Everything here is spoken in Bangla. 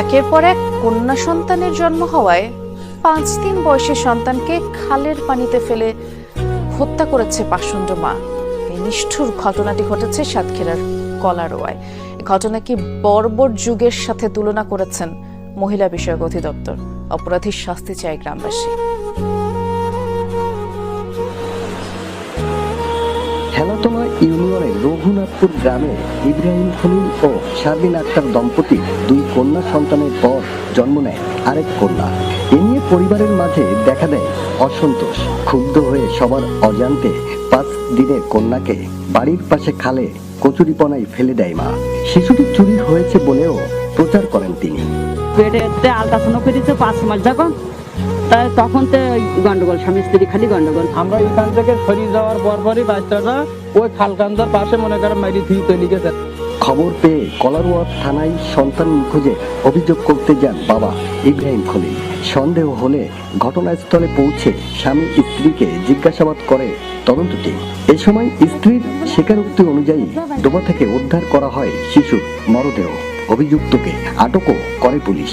একের পর এক কন্যা সন্তানের জন্ম হওয়ায় 5 দিন বয়সী সন্তানকে খালের পানিতে ফেলে হত্যা করেছে পাষণ্ড মা। এই নিষ্ঠুর ঘটনাটি ঘটেছে সাতক্ষীরার কলারোয়ায়। এই ঘটনাকে বর্বর যুগের সাথে তুলনা করেছেন মহিলা বিষয়ক অধিদপ্তর। অপরাধীর শাস্তি চায় গ্রামবাসী। হেলাতলা ইউনিয়নের রঘুনাথপুর গ্রামে ইব্রাহিম খলিল ও শারমিন আক্তার দম্পতি 2 কন্যা সন্তানের পর জন্ম নেয় আরেক কন্যা। এ নিয়ে পরিবারের মাঝে দেখা দেয় অসন্তোষ। ক্ষুব্ধ হয়ে সবার অজান্তে 5 দিনের কন্যাকে বাড়ির পাশে খালে কচুরিপনায় ফেলে দেয় মা। শিশুটি চুরি হয়েছে বলেও প্রচার করেন তিনি। পেটেতে আলট্রাসাউন্ড করেছে 5 মাস যখন, তাই তখন তো গন্ডগোল, স্বামী স্ত্রী খালি গন্ডগোল। আমরা এখান থেকে সরিয়ে যাওয়ার পরপরই বাচ্চাটা ওই খালকান্দার পাশে মনে করেন মাইরি ধুয়ে তৈরি গেছে। খবর পেয়ে কলারোয়া থানায় সন্তান নিখোঁজে অভিযোগ করতে যান বাবা ইব্রাহিম খলিল। সন্দেহ হলে ঘটনাস্থলে পৌঁছে স্বামী স্ত্রীকে জিজ্ঞাসাবাদ করে তদন্ত টিম। এ সময় স্ত্রীর স্বীকারোক্তি অনুযায়ী ডোবা থেকে উদ্ধার করা হয় শিশুর মরদেহ। অভিযুক্তকে আটকও করে পুলিশ।